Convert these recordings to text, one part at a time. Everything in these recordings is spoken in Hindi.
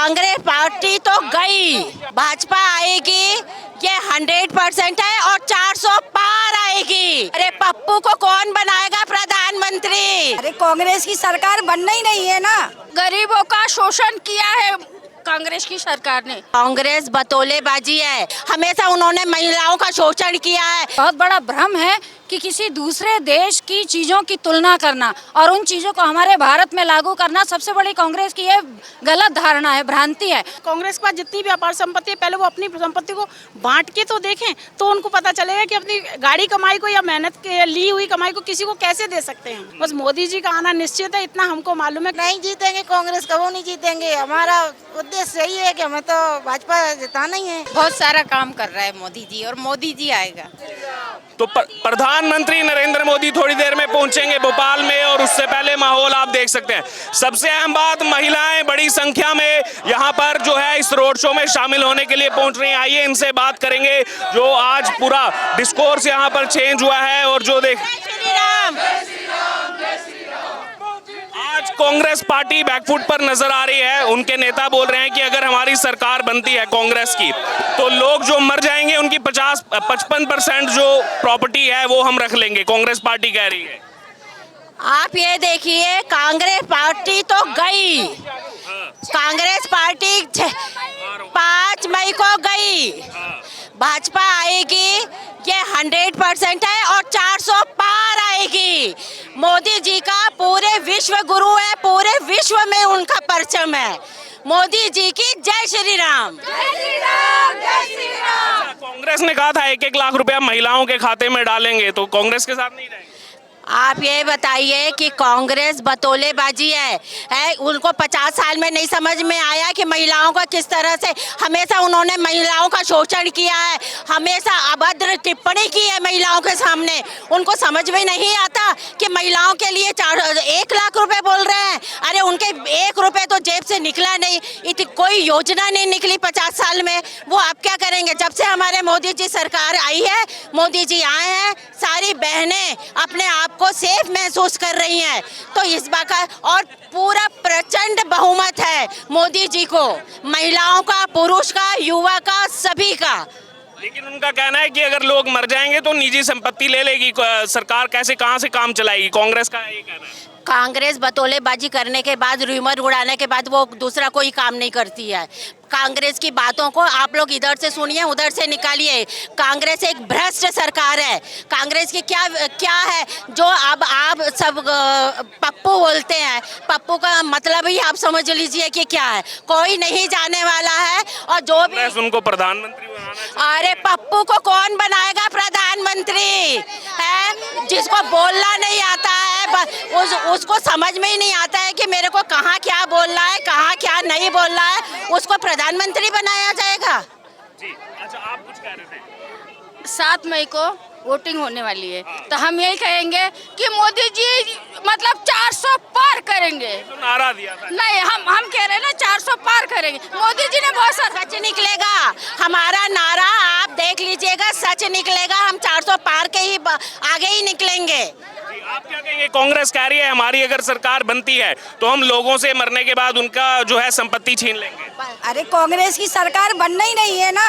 कांग्रेस पार्टी तो गई, भाजपा आएगी ये 100% है और 400 पार आएगी। अरे पप्पू को कौन बनाएगा प्रधानमंत्री? अरे कांग्रेस की सरकार बनना ही नहीं है ना। गरीबों का शोषण किया है कांग्रेस की सरकार ने। कांग्रेस बतौलेबाजी है, हमेशा उन्होंने महिलाओं का शोषण किया है। बहुत बड़ा भ्रम है कि किसी दूसरे देश की चीजों की तुलना करना और उन चीजों को हमारे भारत में लागू करना सबसे बड़ी कांग्रेस की ये गलत धारणा है, भ्रांति है। कांग्रेस के पास जितनी भी अपार संपत्ति है, पहले वो अपनी संपत्ति को बांट के तो देखें, तो उनको पता चलेगा कि अपनी गाड़ी कमाई को या मेहनत के ली हुई कमाई को किसी को कैसे दे सकते हैं। बस मोदी जी का आना निश्चित है, इतना हमको मालूम है। नहीं जीतेंगे कांग्रेस, कबो नहीं जीतेंगे। हमारा उद्देश्य यही है कि हमें तो भाजपा जिताना ही है। बहुत सारा काम कर रहा है मोदी जी और मोदी जी आएगा। तो प्रधानमंत्री नरेंद्र मोदी थोड़ी देर में पहुंचेंगे भोपाल में और उससे पहले माहौल आप देख सकते हैं। सबसे अहम बात, महिलाएं बड़ी संख्या में यहां पर जो है इस रोड शो में शामिल होने के लिए पहुंच रही हैं। आइए इनसे बात करेंगे जो आज पूरा डिस्कोर्स यहां पर चेंज हुआ है और जो देख आज कांग्रेस पार्टी बैकफुट पर नजर आ रही है। उनके नेता बोल रहे हैं कि अगर हमारी सरकार बनती है कांग्रेस की तो लोग जो मर जाएंगे उनकी 55% जो प्रॉपर्टी है वो हम रख लेंगे, कांग्रेस पार्टी कह रही है। आप ये देखिए, कांग्रेस पार्टी तो गई, कांग्रेस पार्टी 5 मई को गई, भाजपा आएगी ये 100% है और 400 पार आएगी। मोदी जी का पूरे विश्व गुरु है, पूरे विश्व में उनका परचम है। मोदी जी की जय श्री राम। जय श्री राम, जय श्री राम। कांग्रेस ने कहा था 1-1 लाख रुपया महिलाओं के खाते में डालेंगे, तो कांग्रेस के साथ नहीं रहेंगे? आप ये बताइए कि कांग्रेस बतौलेबाजी है, उनको 50 साल में नहीं समझ में आया कि महिलाओं का किस तरह से, हमेशा उन्होंने महिलाओं का शोषण किया है, हमेशा अभद्र टिप्पणी की है महिलाओं के सामने। उनको समझ में नहीं आता कि महिलाओं के लिए 1 लाख रुपए बोल रहे हैं। अरे उनके 1 रुपए तो जेब से निकला नहीं, कोई योजना नहीं निकली 50 साल में। वो आप क्या करेंगे? जब से हमारे मोदी जी सरकार आई है, मोदी जी आए हैं, सारी बहनें अपने आप को सेफ महसूस कर रही हैं। तो इस बात का और पूरा प्रचंड बहुमत है मोदी जी को, महिलाओं का, पुरुष का, युवा का, सभी का। लेकिन उनका कहना है कि अगर लोग मर जाएंगे तो निजी संपत्ति ले लेगी सरकार, कैसे कहां से काम चलाएगी? कांग्रेस का ये कहना है। कांग्रेस बतौलेबाजी करने के बाद, रूमर उड़ाने के बाद वो दूसरा कोई काम नहीं करती है। कांग्रेस की बातों को आप लोग इधर से सुनिए, उधर से निकालिए। कांग्रेस एक भ्रष्ट सरकार है। कांग्रेस की क्या है जो अब आप सब पप्पू बोलते हैं, पप्पू का मतलब ही आप समझ लीजिए कि क्या है, कोई नहीं जाने वाला है। और जो भी उनको प्रधानमंत्री बनाना चाहिए। अरे पप्पू को कौन बनाएगा प्रधानमंत्री? है जिसको बोलना नहीं आता है, उसको समझ में ही नहीं आता है कि मेरे को कहाँ क्या बोलना है, कहाँ क्या नहीं बोलना है, उसको प्रधानमंत्री बनाया जाएगा। जी, अच्छा आप कुछ कह रहे थे। 7 मई को वोटिंग होने वाली है, तो हम यही कहेंगे कि मोदी जी मतलब 400 पार करेंगे। तो नारा दिया था। नहीं, हम कह रहे हैं ना 400 पार करेंगे। मोदी जी ने बहुत सारा सच निकलेगा हमारा नारा, आप देख लीजिएगा, सच निकलेगा। हम 400 पार के ही आगे ही निकलेंगे। आप क्या कहेंगे? कांग्रेस कह रही है हमारी अगर सरकार बनती है तो हम लोगों से मरने के बाद उनका जो है संपत्ति छीन लेंगे। अरे कांग्रेस की सरकार बनना ही नहीं है ना,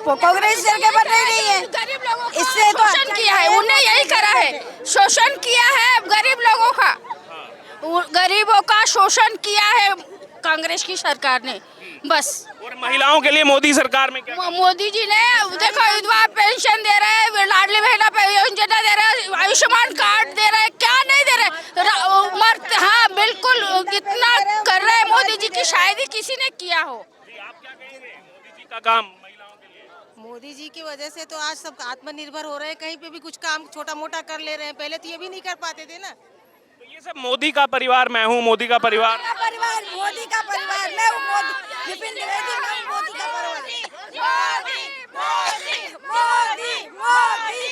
वो कांग्रेस सरकार बनना ही नहीं है। गरीब लोगों का इससे तो शोषण किया है, उन्हें यही करा है, शोषण किया है गरीब लोगों का। गरीबों का शोषण किया है कांग्रेस की सरकार ने, बस। और महिलाओं के लिए मोदी सरकार में क्या? मोदी जी ने देखो विधवा पेंशन दे रहे हैं, लाडली बहना योजना दे रहे हैं, आयुष्मान कार्ड दे रहे हैं, क्या नहीं दे रहे। हाँ बिल्कुल, इतना कर रहे हैं मोदी जी की शायद ही किसी ने किया हो। आप क्या कहेंगे मोदी जी का काम महिलाओं के लिए? मोदी जी की वजह से तो आज सब आत्मनिर्भर हो रहे हैं, कहीं पे भी कुछ काम छोटा मोटा कर ले रहे हैं, पहले तो ये भी नहीं कर पाते थे ना। तो ये सब मोदी का परिवार, मैं हूँ मोदी का परिवार। मोदी का परिवार, मैं हूँ विपिन द्विवेदी, मैं हूँ मोदी का परिवार। मोदी मोदी मोदी मोदी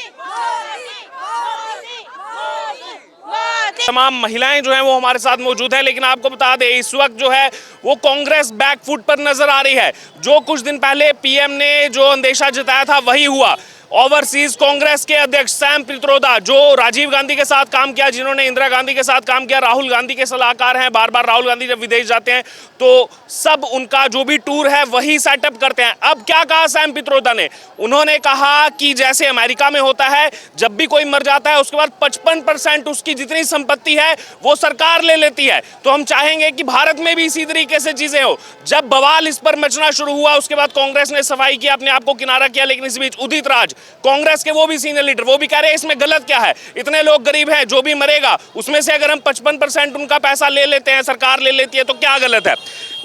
मोदी मोदी मोदी तमाम महिलाएं जो हैं वो हमारे साथ मौजूद हैं, लेकिन आपको बता दें इस वक्त जो है वो कांग्रेस बैक फुट पर नजर आ रही है। जो कुछ दिन पहले पीएम ने जो अंदेशा जताया था वही हुआ। ओवरसीज कांग्रेस के अध्यक्ष सैम पित्रोदा, जो राजीव गांधी के साथ काम किया, जिन्होंने इंदिरा गांधी के साथ काम किया, राहुल गांधी के सलाहकार हैं, बार बार राहुल गांधी जब विदेश जाते हैं तो सब उनका जो भी टूर है वही सेटअप करते हैं। अब क्या कहा सैम पित्रोदा ने? उन्होंने कहा कि जैसे अमेरिका में होता है, जब भी कोई मर जाता है उसके बाद 55% उसकी जितनी संपत्ति है वो सरकार ले लेती है। तो हम चाहेंगे कि भारत में भी इसी तरीके से चीजें हो। जब बवाल इस पर मचना शुरू हुआ उसके बाद कांग्रेस ने सफाई की, अपने आप को किनारा किया, लेकिन इस बीच उदित राज, कांग्रेस के वो भी सीनियर लीडर, वो भी कह रहे हैं इसमें गलत क्या है, इतने लोग गरीब हैं, जो भी मरेगा उसमें से अगर हम 55% उनका पैसा ले लेते हैं, सरकार ले लेती है, तो क्या गलत है?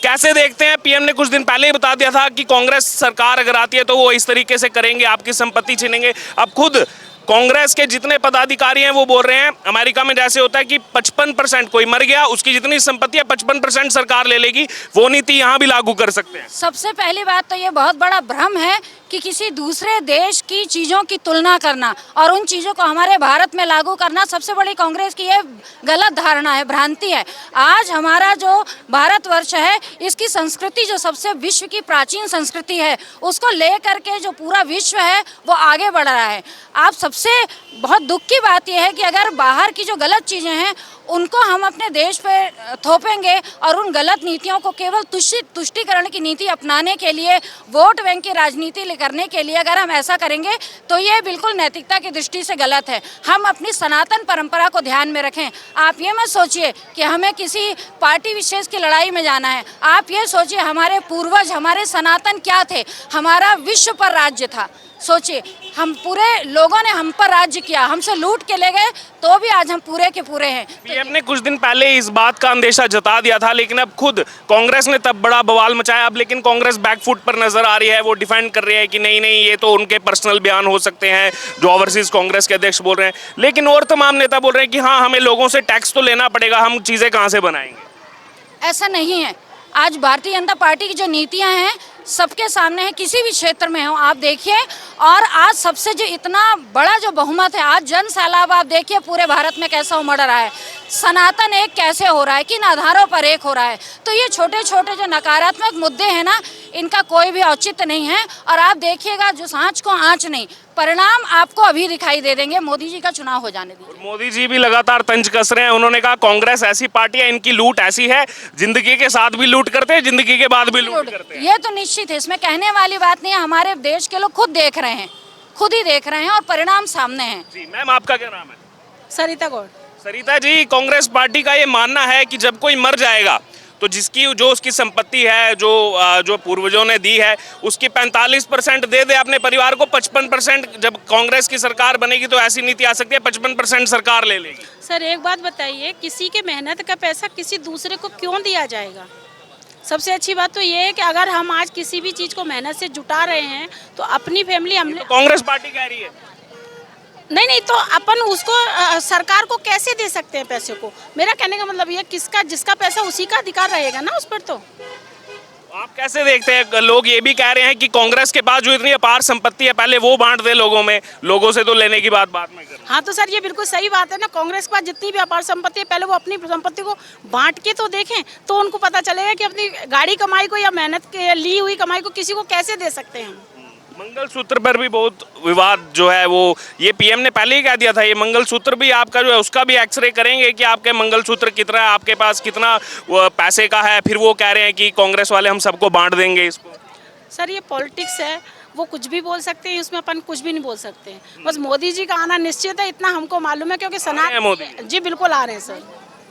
कैसे देखते हैं? पीएम ने कुछ दिन पहले ही बता दिया था कि कांग्रेस सरकार अगर आती है तो वो इस तरीके से करेंगे, आपकी संपत्ति छीनेंगे। अब खुद कांग्रेस के जितने पदाधिकारी हैं वो बोल रहे हैं अमेरिका में जैसे होता है कि 55% कोई मर गया उसकी जितनी संपत्ति है 55% सरकार ले लेगी, वो नीति यहाँ भी लागू कर सकते हैं। सबसे पहली बात तो ये बहुत बड़ा भ्रम है कि किसी दूसरे देश की चीज़ों की तुलना करना और उन चीज़ों को हमारे भारत में लागू करना सबसे बड़ी कांग्रेस की ये गलत धारणा है, भ्रांति है। आज हमारा जो भारतवर्ष है इसकी संस्कृति जो सबसे विश्व की प्राचीन संस्कृति है उसको लेकर के जो पूरा विश्व है वो आगे बढ़ रहा है। आप सबसे बहुत दुख की बात यह है कि अगर बाहर की जो गलत चीज़ें हैं उनको हम अपने देश पे थोपेंगे और उन गलत नीतियों को केवल तुष्टीकरण की नीति अपनाने के लिए, वोट बैंक की राजनीति करने के लिए अगर हम ऐसा करेंगे तो ये बिल्कुल नैतिकता की दृष्टि से गलत है। हम अपनी सनातन परंपरा को ध्यान में रखें। आप ये मत सोचिए कि हमें किसी पार्टी विशेष की लड़ाई में जाना है। आप ये सोचिए हमारे पूर्वज, हमारे सनातन क्या थे, हमारा विश्व पर राज्य था। सोचिए हम पूरे लोगों ने हम पर राज्य किया, हमसे लूट के ले गए तो भी आज हम पूरे के पूरे हैं। पीएम ने कुछ दिन पहले इस बात का अंदेशा जता दिया था, लेकिन अब खुद कांग्रेस ने तब बड़ा बवाल मचाया। अब लेकिन कांग्रेस बैकफुट पर नजर आ रही है, वो डिफेंड कर रही है कि नहीं नहीं ये तो उनके पर्सनल बयान हो सकते हैं जो ओवरसीज कांग्रेस के अध्यक्ष बोल रहे हैं, लेकिन और तमाम नेता बोल रहे हैं कि हाँ हमें लोगों से टैक्स तो लेना पड़ेगा, हम चीजें कहाँ से बनाएंगे। ऐसा नहीं है। आज भारतीय जनता पार्टी की जो नीतियां हैं सबके सामने है, किसी भी क्षेत्र में हो आप देखिए। और आज सबसे जो इतना बड़ा जो बहुमत है, आज जन सैलाब आप देखिए पूरे भारत में कैसा उमड़ रहा है, सनातन एक कैसे हो रहा है, किन आधारों पर एक हो रहा है। तो ये छोटे छोटे जो नकारात्मक मुद्दे हैं ना, इनका कोई भी औचित्य नहीं है। और आप देखिएगा जो आँच को आँच नहीं, परिणाम आपको अभी दिखाई दे देंगे। मोदी जी का चुनाव हो जाने दीजिए। मोदी जी भी लगातार तंज कस रहे हैं। उन्होंने कहा कांग्रेस ऐसी पार्टी है, इनकी लूट ऐसी है, जिंदगी के साथ भी लूट करते हैं, जिंदगी के बाद भी लूट करते हैं। ये तो निश्चित है, इसमें कहने वाली बात नहीं है। हमारे देश के लोग खुद देख रहे हैं, खुद ही देख रहे हैं और परिणाम सामने हैं। जी मैम, आपका क्या नाम है? सरिता गौड़। सरिता जी, कांग्रेस पार्टी का ये मानना है कि जब कोई मर जाएगा तो जो उसकी संपत्ति है, जो पूर्वजों ने दी है, उसकी 45% दे दे अपने परिवार को, 55% जब कांग्रेस की सरकार बनेगी तो ऐसी नीति आ सकती है 55% सरकार ले लेगी। सर एक बात बताइए, किसी के मेहनत का पैसा किसी दूसरे को क्यों दिया जाएगा? सबसे अच्छी बात तो ये है कि अगर हम आज किसी भी चीज़ को मेहनत से जुटा रहे हैं तो अपनी फैमिली हमने तो कांग्रेस पार्टी कह रही है नहीं तो अपन उसको सरकार को कैसे दे सकते हैं पैसे को? मेरा कहने का मतलब ये जिसका पैसा उसी का अधिकार रहेगा ना उस पर। तो आप कैसे देखते हैं? लोग ये भी कह रहे हैं कि कांग्रेस के पास जो इतनी अपार संपत्ति है पहले वो बांट दे लोगों में, लोगों से तो लेने की बात बाद में करें। हाँ तो सर ये बिल्कुल सही बात है ना। कांग्रेस के पास जितनी भी अपार संपत्ति है पहले वो अपनी संपत्ति को बांट के तो देखें, तो उनको पता चलेगा कि अपनी गाड़ी कमाई को या मेहनत के ली हुई कमाई को किसी को कैसे दे सकते हैं हम। मंगलसूत्र पर भी बहुत विवाद जो है वो ये पीएम ने पहले ही कह दिया था, ये मंगलसूत्र भी आपका जो है उसका भी एक्सरे करेंगे कि आपके मंगलसूत्र कितना है, आपके पास कितना पैसे का है। फिर वो कह रहे हैं कि कांग्रेस वाले हम सबको बांट देंगे इसको। सर ये पॉलिटिक्स है, वो कुछ भी बोल सकते हैं, उसमें अपन कुछ भी नहीं बोल सकते हैं। बस मोदी जी का आना निश्चित है, इतना हमको मालूम है क्योंकि मोदी जी बिल्कुल आ रहे हैं सर।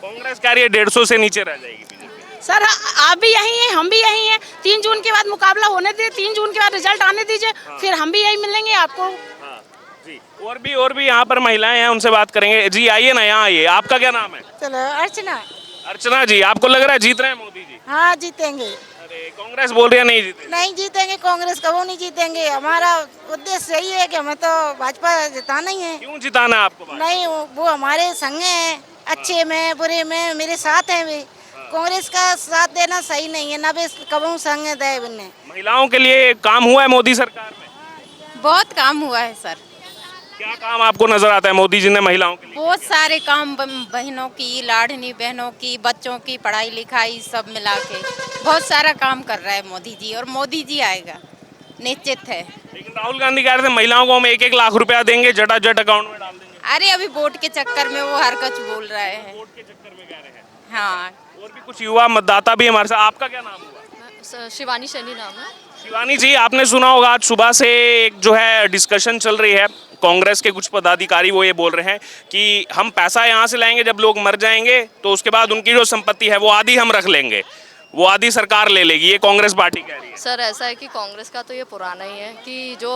कांग्रेस कह रही है 150 से नीचे रह जाएगी। सर आप भी यही हैं, हम भी यही हैं। 3 जून के बाद मुकाबला होने दीजिए, 3 जून के बाद रिजल्ट आने दीजिए, फिर हम भी यही मिलेंगे आपको। जी और भी यहाँ पर महिलाएं हैं, उनसे बात करेंगे। जी आइए ना, यहाँ आइए। आपका क्या नाम है? चलो अर्चना। अर्चना जी, आपको लग रहा है जीत रहे हैं मोदी जी? हाँ जीतेंगे। अरे कांग्रेस बोल रही है नहीं जीतेंगे। नहीं जीतेंगे, कांग्रेस कभी नहीं जीतेंगे। हमारा उद्देश्य यही है कि हमें तो भाजपा जिताना ही है। क्यों जिताना है आपको? नहीं वो हमारे संग है, अच्छे में बुरे में मेरे साथ है वे। कांग्रेस का साथ देना सही नहीं है ना, वे कबू संग दे बनने। महिलाओं के लिए काम हुआ है मोदी सरकार में? बहुत काम हुआ है सर, क्या काम आपको नजर आता है मोदी जी ने महिलाओं के लिए? बहुत सारे काम बहनों की, लाडली बहनों की, बच्चों की पढ़ाई लिखाई सब मिला के बहुत सारा काम कर रहा है मोदी जी, और मोदी जी आएगा निश्चित है। लेकिन राहुल गांधी कह रहे थे महिलाओं को हम 1-1 लाख रुपया देंगे, जटाजट अकाउंट में डाल देंगे। अरे अभी वोट के चक्कर में वो हर कुछ बोल रहे हैं। वोट के चक्कर में कह रहे हैं। हाँ, और भी कुछ युवा मतदाता भी हमारे साथ। आपका क्या नाम हुआ? शिवानी सैनी नाम है। शिवानी जी, आपने सुना होगा आज सुबह से एक जो है डिस्कशन चल रही है, कांग्रेस के कुछ पदाधिकारी वो ये बोल रहे हैं कि हम पैसा यहाँ से लाएंगे, जब लोग मर जाएंगे तो उसके बाद उनकी जो संपत्ति है वो आधी हम रख लेंगे, वो आधी सरकार ले लेगी। ये कांग्रेस पार्टी कह रही है। सर ऐसा है कि कांग्रेस का तो ये पुराना ही है कि जो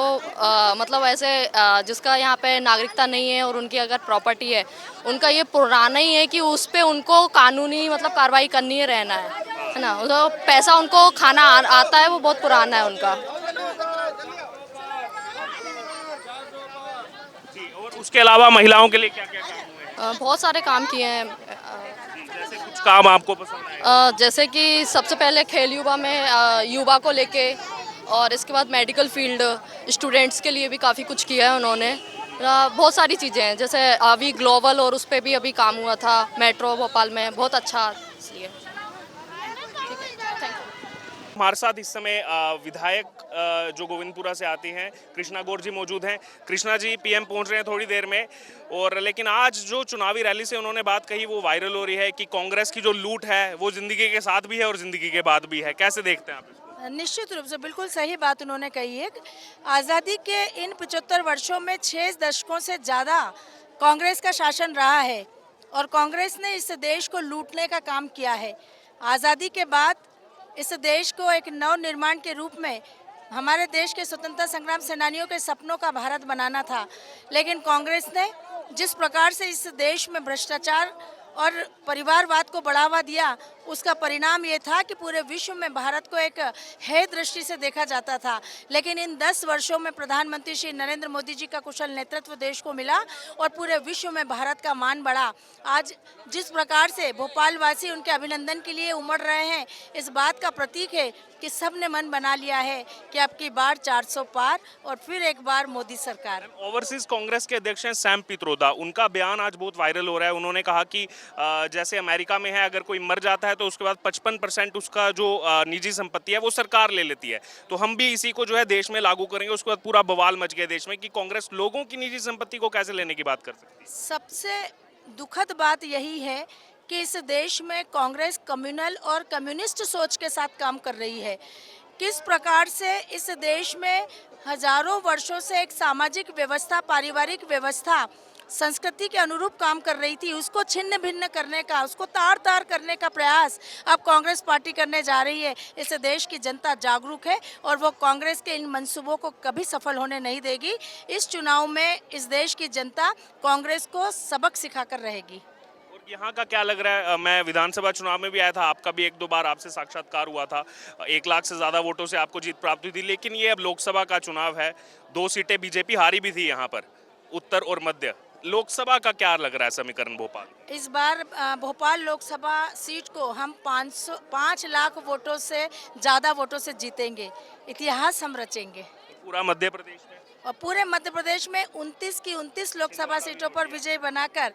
मतलब ऐसे जिसका यहाँ पे नागरिकता नहीं है और उनकी अगर प्रॉपर्टी है, उनका ये पुराना ही है कि उस पे उनको कानूनी मतलब कार्रवाई करनी है, रहना है ना। तो पैसा उनको खाना आता है, वो बहुत पुराना है उनका। और उसके अलावा महिलाओं के लिए क्या क्या काम हुए? बहुत सारे काम किए हैं। जैसे कुछ काम आपको पसंद आए? जैसे कि सबसे पहले खेल युवा में युवा को लेके, और इसके बाद मेडिकल फील्ड स्टूडेंट्स के लिए भी काफ़ी कुछ किया है उन्होंने। बहुत सारी चीज़ें हैं, जैसे अभी ग्लोबल और उस पर भी अभी काम हुआ था, मेट्रो भोपाल में, बहुत अच्छा। इसलिए हमारे साथ इस समय विधायक जो गोविंदपुरा से आती हैं, कृष्णा गौर जी मौजूद हैं। कृष्णा जी पीएम पहुंच रहे हैं थोड़ी देर में, और लेकिन आज जो चुनावी रैली से उन्होंने बात कही वो वायरल हो रही है कि कांग्रेस की जो लूट है वो जिंदगी के साथ भी है और जिंदगी के बाद भी है। कैसे देखते हैं आप इसको? निश्चित रूप से बिल्कुल सही बात उन्होंने कही है। आज़ादी के इन 75 वर्षों में 6 दशकों से ज़्यादा कांग्रेस का शासन रहा है, और कांग्रेस ने इस देश को लूटने का काम किया है। आज़ादी के बाद इस देश को एक नव निर्माण के रूप में हमारे देश के स्वतंत्रता संग्राम सेनानियों के सपनों का भारत बनाना था, लेकिन कांग्रेस ने जिस प्रकार से इस देश में भ्रष्टाचार और परिवारवाद को बढ़ावा दिया, उसका परिणाम ये था कि पूरे विश्व में भारत को एक हेय दृष्टि से देखा जाता था। लेकिन इन 10 वर्षों में प्रधानमंत्री श्री नरेंद्र मोदी जी का कुशल नेतृत्व देश को मिला और पूरे विश्व में भारत का मान बढ़ा। आज जिस प्रकार से भोपाल वासी उनके अभिनंदन के लिए उमड़ रहे हैं, इस बात का प्रतीक है कि सब ने मन बना लिया है कि अब की बार 400 पार और फिर एक बार मोदी सरकार। ओवरसीज कांग्रेस के अध्यक्ष हैं सैम पित्रोदा, उनका बयान आज बहुत वायरल हो रहा है। उन्होंने कहा कि जैसे अमेरिका में है, अगर कोई मर जाता है तो उसके बाद 55% उसका जो निजी संपत्ति है वो सरकार ले लेती है, तो हम भी इसी को जो है देश में लागू करेंगे। उसके बाद पूरा बवाल मच गया देश में कि कांग्रेस लोगों की निजी संपत्ति को कैसे लेने की बात कर सकती है। सबसे दुखद बात यही है कि इस देश में कांग्रेस कम्युनल और कम्युनिस्ट सोच के साथ काम कर रही है। किस प्रकार से इस देश में हजारों वर्षों से एक सामाजिक व्यवस्था, पारिवारिक व्यवस्था, संस्कृति के अनुरूप काम कर रही थी, उसको छिन्न भिन्न करने का, उसको तार तार करने का प्रयास अब कांग्रेस पार्टी करने जा रही है। इस देश की जनता जागरूक है और वो कांग्रेस के इन मंसूबों को कभी सफल होने नहीं देगी। इस चुनाव में इस देश की जनता कांग्रेस को सबक सिखाकर रहेगी। यहाँ का क्या लग रहा है? मैं विधानसभा चुनाव में भी आया था, आपका भी 1-2 बार आपसे साक्षात्कार हुआ था, 1 लाख से ज़्यादा वोटों से आपको जीत प्राप्त हुई थी। लेकिन ये अब लोकसभा का चुनाव है, 2 सीटें बीजेपी हारी भी थी यहाँ पर, उत्तर और मध्य। लोकसभा का क्या लग रहा है समीकरण भोपाल? इस बार भोपाल लोकसभा सीट को हम 5 लाख वोटों से ज़्यादा वोटों से जीतेंगे। इतिहास हम रचेंगे। पूरा मध्य प्रदेश में और पूरे मध्य प्रदेश में 29 की 29 लोकसभा सीटों पर विजय बनाकर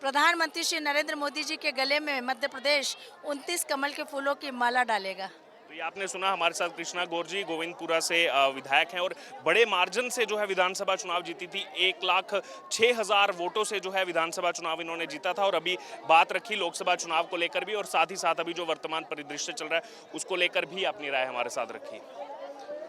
प्रधानमंत्री श्री नरेंद्र मोदी जी के गले में मध्य प्रदेश 29 कमल के फूलों की माला डालेगा। तो ये आपने सुना, हमारे साथ कृष्णा गौर जी गोविंदपुरा से विधायक हैं और बड़े मार्जिन से जो है विधानसभा चुनाव जीती थी। 1,06,000 वोटों से जो है विधानसभा चुनाव इन्होंने जीता था। और अभी बात रखी लोकसभा चुनाव को लेकर भी, और साथ ही साथ अभी जो वर्तमान परिदृश्य चल रहा है उसको लेकर भी अपनी राय हमारे साथ रखी।